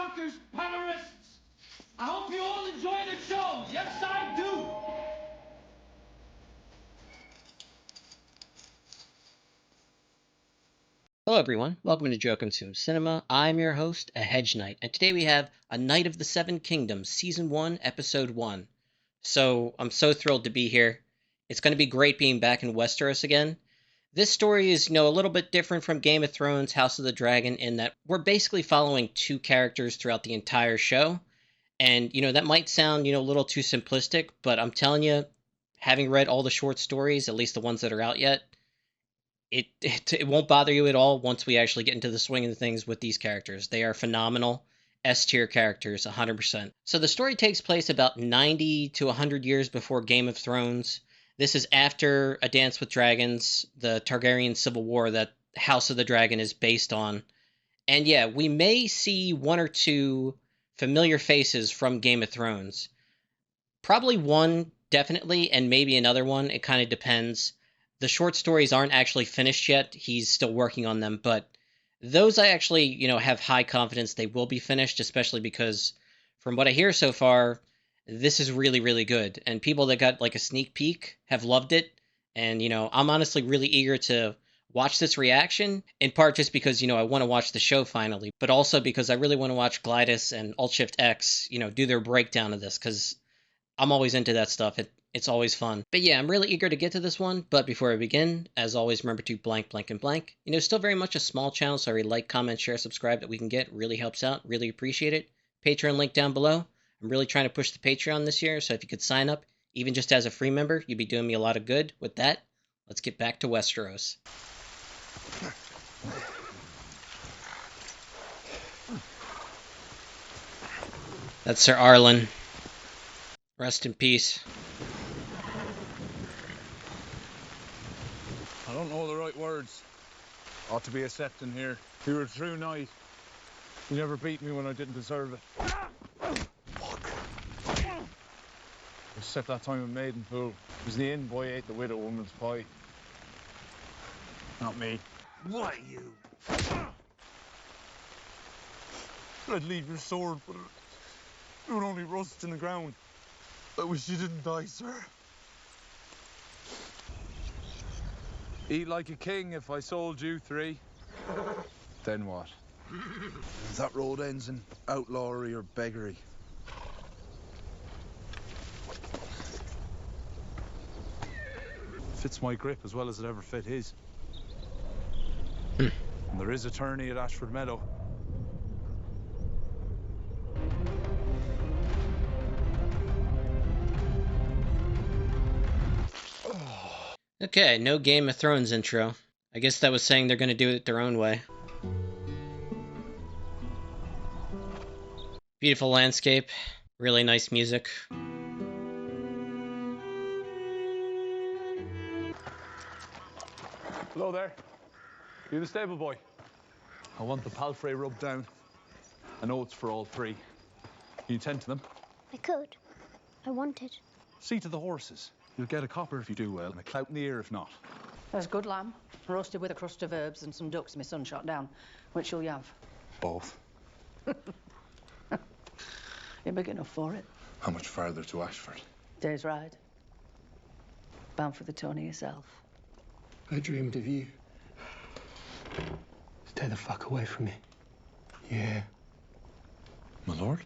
bonkers Pollerists! I hope you all enjoy the show. Yes, I do. Hello everyone, welcome to Joe Consumes Cinema. I'm your host, A Hedge Knight, and today we have A Knight of the Seven Kingdoms, Season 1, Episode 1. So, I'm so thrilled to be here. It's going to be great being back in Westeros again. This story is, a little bit different from Game of Thrones, House of the Dragon, in that we're basically following two characters throughout the entire show. And, that might sound, a little too simplistic, but I'm telling you, having read all the short stories, at least the ones that are out yet, it won't bother you at all once we actually get into the swing of things with these characters. They are phenomenal S tier characters, 100%. So the story takes place about 90 to 100 years before Game of Thrones. This is after A Dance with Dragons, the Targaryen Civil War that House of the Dragon is based on. And yeah, we may see one or two familiar faces from Game of Thrones. Probably one, definitely, and maybe another one. It kind of depends. The short stories aren't actually finished yet. He's still working on them, but those I actually, have high confidence they will be finished, especially because from what I hear so far, this is really, really good. And people that got like a sneak peek have loved it. And, I'm honestly really eager to watch this reaction, in part just because, I want to watch the show finally, but also because I really want to watch Glidus and Alt Shift X, do their breakdown of this, because I'm always into that stuff. It's always fun. But yeah, I'm really eager to get to this one. But before I begin, as always, remember to blank, blank, and blank. Still very much a small channel, so every like, comment, share, subscribe that we can get really helps out. Really appreciate it. Patreon link down below. I'm really trying to push the Patreon this year, so if you could sign up, even just as a free member, you'd be doing me a lot of good. With that, let's get back to Westeros. That's Sir Arlen. Rest in peace. I don't know the right words. Ought to be accepting here. You were a true knight. You never beat me when I didn't deserve it. Fuck. Except that time in Maidenpool. It was the inn boy ate the widow woman's pie. Not me. Why, you? I'd leave your sword, but it would only rust in the ground. I wish you didn't die, sir. Eat like a king if I sold you 3. Then what? That road ends in outlawry or beggary. Fits my grip as well as it ever fit his. And there is a tourney at Ashford Meadow. Okay, no Game of Thrones intro. I guess that was saying they're going to do it their own way. Beautiful landscape, really nice music. Hello there. You the stable boy? I want the palfrey rubbed down. And oats for all 3. Can you tend to them? I could. I wanted. See to the horses. You'll get a copper if you do well, and a clout in the ear if not. There's good lamb, roasted with a crust of herbs and some ducks my son shot down. Which will you have? Both. You're big enough for it. How much farther to Ashford? Day's ride. Bound for the Tony yourself. I dreamed of you. Stay the fuck away from me. Yeah. My lord?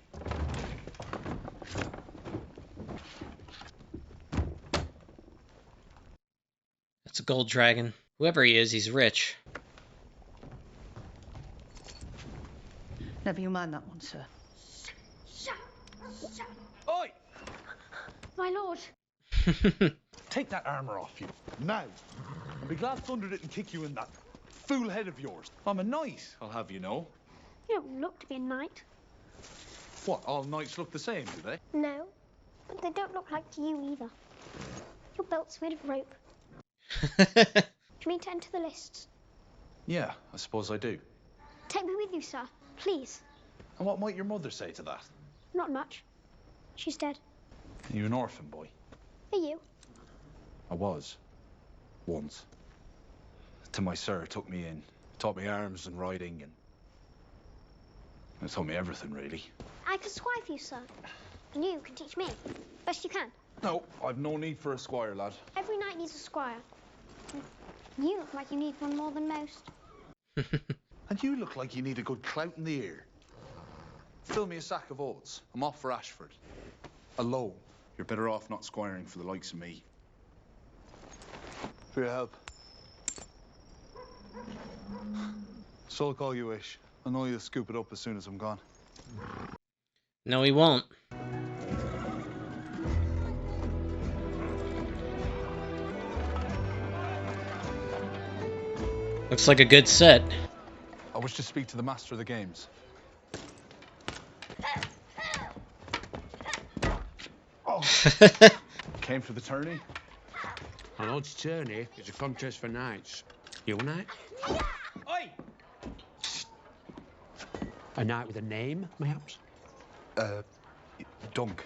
That's a gold dragon. Whoever he is, he's rich. Never you mind that one, sir. Oi! My lord. Take that armour off you, now. And be glad Thunder didn't kick you in that fool head of yours. I'm a knight, I'll have you know. You don't look to be a knight. What, all knights look the same, do they? No, but they don't look like you either. Your belt's made of rope. Do you mean to enter the lists? Yeah, I suppose I do. Take me with you, sir. Please. And what might your mother say to that? Not much. She's dead. Are you an orphan boy? Are you? I was. Once. Till my sir took me in. Taught me arms and riding and... They told me everything, really. I can squire for you, sir. And you can teach me. Best you can. No, I've no need for a squire, lad. Every knight needs a squire. You look like you need one more than most. And you look like you need a good clout in the ear. Fill me a sack of oats. I'm off for Ashford. Alone. You're better off not squiring for the likes of me. For your help. Sulk all you wish. I know you'll scoop it up as soon as I'm gone. No, he won't. Looks like a good set. I wish to speak to the master of the games. Came for the tourney? An odds tourney is a contest for knights. You a knight? Oi! A knight with a name, perhaps? Dunk.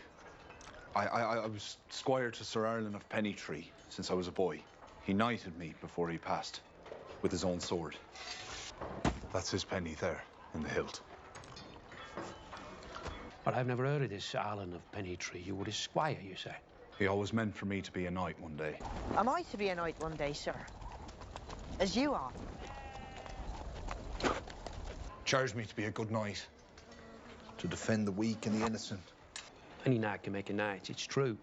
I was squire to Sir Ireland of Pennytree since I was a boy. He knighted me before he passed with his own sword. That's his penny there in the hilt. But I've never heard of this Ireland of Pennytree. You were his squire, you say? He always meant for me to be a knight one day. Am I to be a knight one day, sir? As you are? Charged me to be a good knight. To defend the weak and the innocent. Any knight can make a knight, it's true.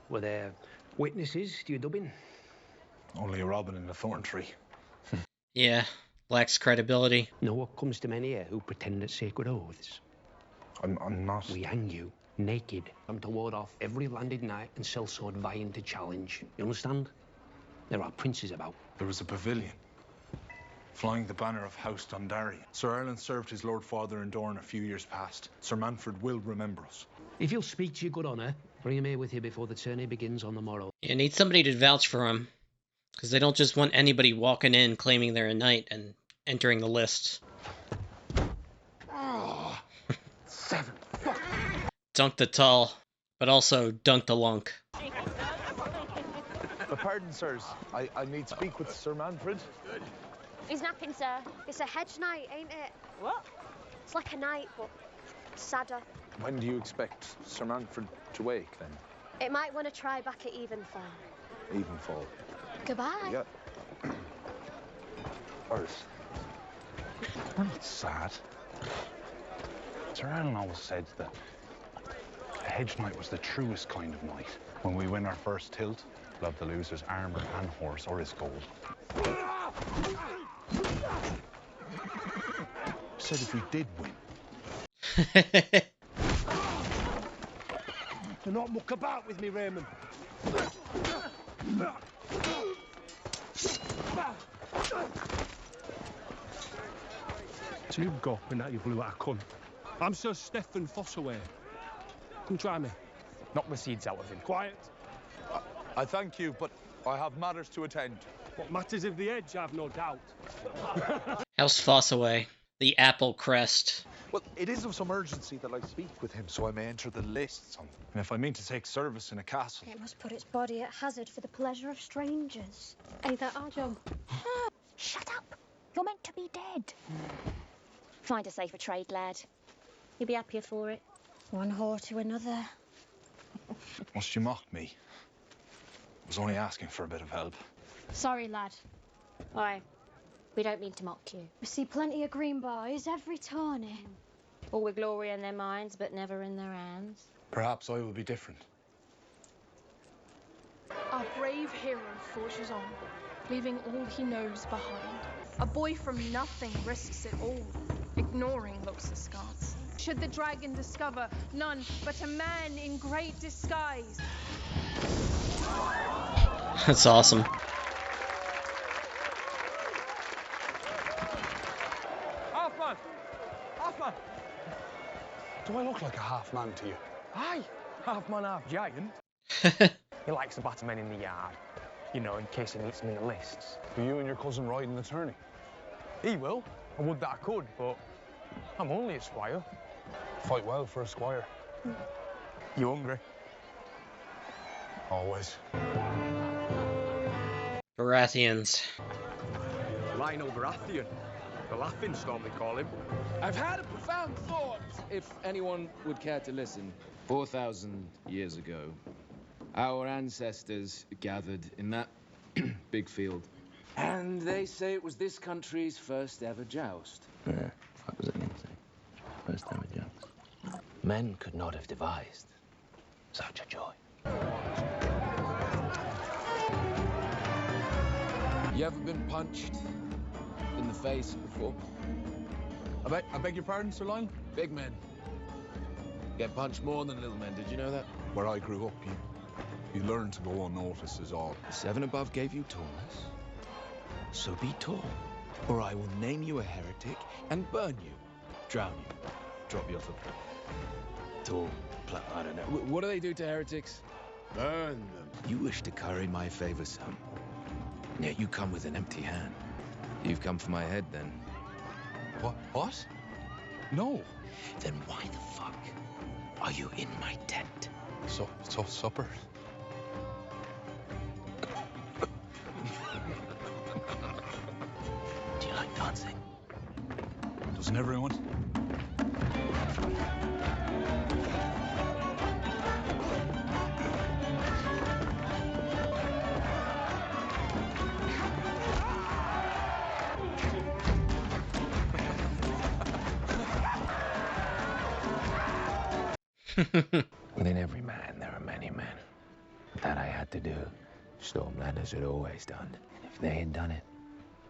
Were there witnesses to your dubbing? Only a robin in a thorn tree. Yeah, lacks credibility. Know what comes to men here who pretend at sacred oaths? I'm not. We hang you, naked. I'm to ward off every landed knight and sellsword vying to challenge. You understand? There are princes about. There was a pavilion. Flying the banner of House Dundarian. Sir Ireland served his Lord Father in Dorne a few years past. Sir Manfred will remember us. If you'll speak to your good honour, bring him here with you before the tourney begins on the morrow. You need somebody to vouch for him. Because they don't just want anybody walking in claiming they're a knight and entering the list. Oh, 7. Fuck. Dunk the tall, but also dunk the lunk. Pardon, sirs. I need speak with Sir Manfred. He's napping, sir. It's a hedge night, ain't it? What? It's like a night, but sadder. When do you expect Sir Manfred to wake, then? It might want to try back at evenfall. Evenfall. Goodbye. Yeah. Earth. We're not sad. Sir Alan always said that a hedge knight was the truest kind of knight. When we win our first tilt, we'll have the loser's armour and horse or his gold. Said if we did win. Do not muck about with me, Raymond. So you go and that you blew out a cunt. I'm Sir Stephen Fossaway. Come try me. Knock the seeds out of him. Quiet. I thank you, but I have matters to attend. What matters of the edge, I've no doubt. House Fossaway, the Apple Crest. Well, it is of some urgency that I speak with him, so I may enter the lists. And if I mean to take service in a castle... It must put its body at hazard for the pleasure of strangers. Ain't that our job? Shut up. You're meant to be dead. Find a safer trade, lad. You'll be happier for it. One whore to another. Must you mock me? I was only asking for a bit of help. Sorry, lad. Why? We don't mean to mock you. We see plenty of green boys every tourney. All with glory in their minds, but never in their hands. Perhaps I will be different. Our brave hero forges on, leaving all he knows behind. A boy from nothing risks it all, ignoring looks askance. Should the dragon discover none but a man in great disguise? That's awesome. Half-man! Half-man! Do I look like a half-man to you? Aye, half-man, half-giant. He likes to batter men in the yard, you know, in case he meets me in the lists. Are you and your cousin riding the tourney? He will. I would that I could, but I'm only a squire. Fight well for a squire. You hungry? Always. Baratheons. Lionel Baratheon. The laughing storm, they call him. I've had a profound thought, if anyone would care to listen. 4,000 years ago, our ancestors gathered in that big field. And they say it was this country's first ever joust. Yeah, what was it going to say? First ever joust. Men could not have devised such a joy. You ever been punched in the face before? I beg your pardon, Sir Lionel? Big men get punched more than little men. Did you know that? Where I grew up, you learn to go unnoticed is all. The seven above gave you tallness. So be tall, or I will name you a heretic and burn you, drown you, drop you off a tall I don't know. What do they do to heretics? Burn them. You wish to curry my favor, son. Yet you come with an empty hand. You've come for my head, then. What? No. Then why the fuck are you in my tent? So supper? Do you like dancing? Doesn't everyone? Within every man, there are many men. That I had to do. Stormlanders had always done. If they had done it,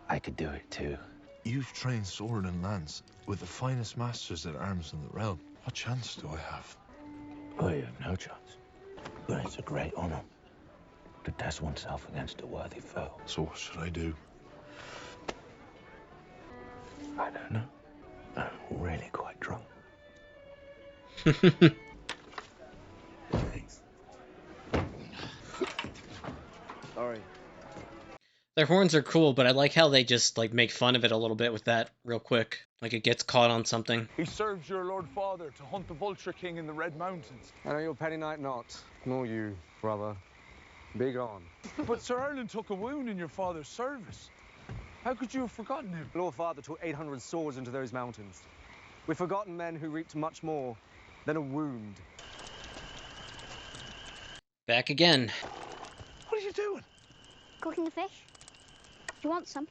I could do it too. You've trained sword and lance with the finest masters at arms in the realm. What chance do I have? Oh, you have no chance. But it's a great honor to test oneself against a worthy foe. So what should I do? I don't know. I'm really quite drunk. Thanks. Sorry. Their horns are cool, but I like how they just like make fun of it a little bit with that real quick. Like it gets caught on something. He serves your Lord Father to hunt the Vulture King in the Red Mountains. I know your petty knight not, nor you, brother. Be gone. But Sir Erlen took a wound in your father's service. How could you have forgotten him? Lord Father took 800 swords into those mountains. We've forgotten men who reaped much more than a wound. Back again. What are you doing? Cooking the fish. Do you want some?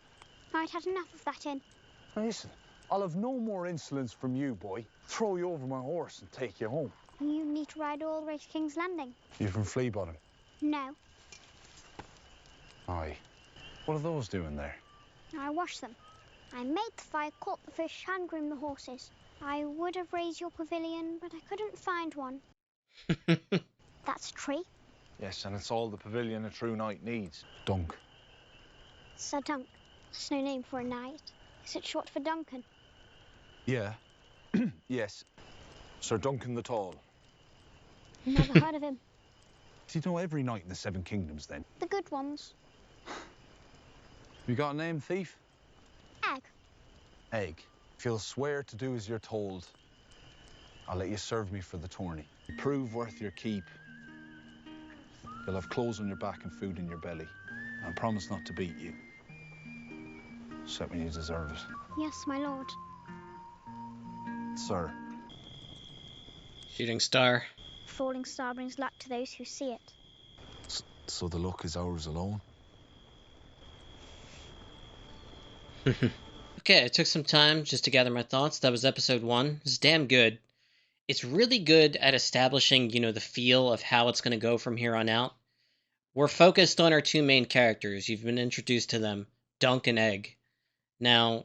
I'd had enough of that in. Now listen, I'll have no more insolence from you, boy. Throw you over my horse and take you home. You need to ride all the way to King's Landing. You from Flea Bottom? No, Aye. What are those doing there? I washed them. I made the fire, caught the fish, and groomed the horses. I would have raised your pavilion, but I couldn't find one. That's a tree. Yes, and it's all the pavilion a true knight needs. Dunk. Sir Dunk. That's no name for a knight. Is it short for Duncan? Yeah. Yes. Sir Duncan the Tall. Never heard of him. Do you know every knight in the Seven Kingdoms, then? The good ones. You got a name, thief? Egg. Egg. If you'll swear to do as you're told, I'll let you serve me for the tourney. You prove worth your keep. You'll have clothes on your back and food in your belly. And I promise not to beat you. Except when you deserve it. Yes, my lord. Sir. Shooting star. Falling star brings luck to those who see it. So the luck is ours alone? Okay, I took some time just to gather my thoughts. That was episode 1. It's damn good. It's really good at establishing, the feel of how it's going to go from here on out. We're focused on our two main characters. You've been introduced to them, Dunk and Egg. Now,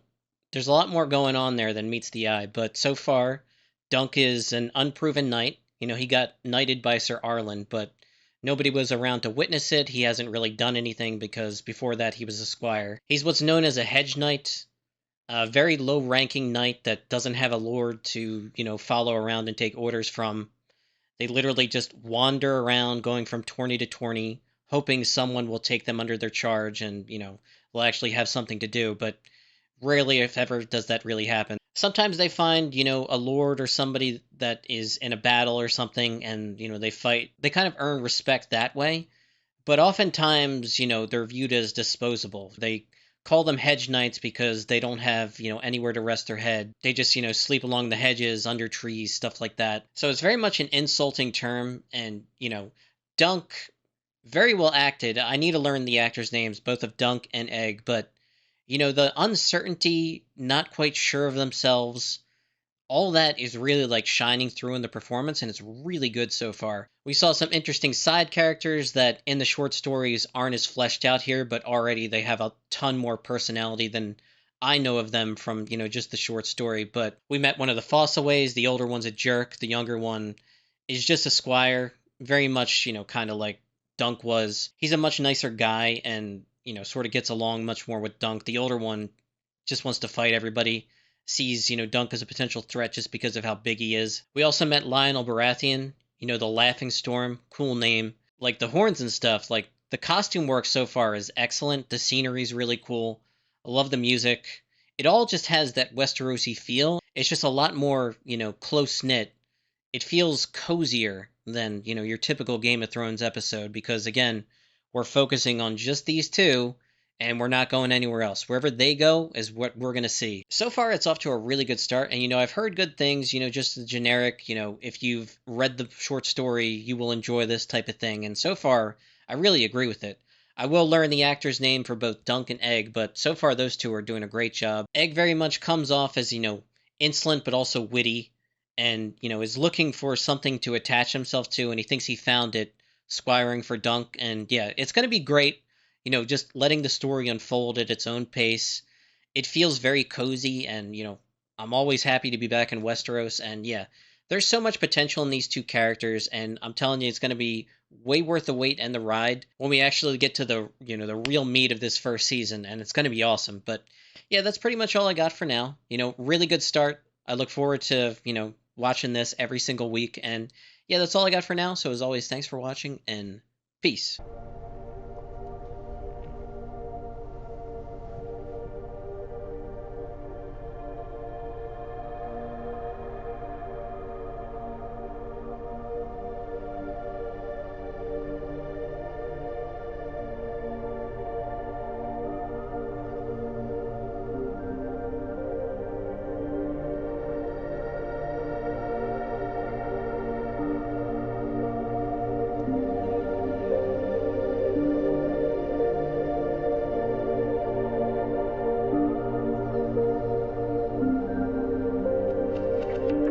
there's a lot more going on there than meets the eye, but so far, Dunk is an unproven knight. He got knighted by Sir Arlen, but nobody was around to witness it. He hasn't really done anything because before that he was a squire. He's what's known as a hedge knight, a very low-ranking knight that doesn't have a lord to, follow around and take orders from. They literally just wander around going from tourney to tourney, hoping someone will take them under their charge and, will actually have something to do, but rarely, if ever, does that really happen. Sometimes they find, a lord or somebody that is in a battle or something, and, they fight. They kind of earn respect that way, but oftentimes, they're viewed as disposable. They call them hedge knights because they don't have, anywhere to rest their head. They just, sleep along the hedges, under trees, stuff like that. So it's very much an insulting term, and, Dunk, very well acted. I need to learn the actors' names, both of Dunk and Egg, but, the uncertainty, not quite sure of themselves, all that is really like shining through in the performance, and it's really good so far. We saw some interesting side characters that in the short stories aren't as fleshed out here, but already they have a ton more personality than I know of them from, just the short story. But we met one of the Fossaways. The older one's a jerk. The younger one is just a squire, very much, kind of like Dunk was. He's a much nicer guy and, sort of gets along much more with Dunk. The older one just wants to fight everybody. Sees, Dunk as a potential threat just because of how big he is. We also met Lionel Baratheon, the Laughing Storm, cool name. Like the horns and stuff, like the costume work so far is excellent. The scenery's really cool. I love the music. It all just has that Westerosi feel. It's just a lot more, close-knit. It feels cozier than, your typical Game of Thrones episode because, again, we're focusing on just these two, and we're not going anywhere else. Wherever they go is what we're going to see. So far, it's off to a really good start. And, I've heard good things, just the generic, if you've read the short story, you will enjoy this type of thing. And so far, I really agree with it. I will learn the actor's name for both Dunk and Egg, but so far those two are doing a great job. Egg very much comes off as, insolent but also witty and, is looking for something to attach himself to, and he thinks he found it squiring for Dunk. And, yeah, it's going to be great. Just letting the story unfold at its own pace. It feels very cozy, and, I'm always happy to be back in Westeros, and yeah, there's so much potential in these two characters, and I'm telling you, it's going to be way worth the wait and the ride when we actually get to the, the real meat of this first season, and it's going to be awesome. But yeah, that's pretty much all I got for now. Really good start. I look forward to, watching this every single week, and yeah, that's all I got for now. So as always, thanks for watching, and peace.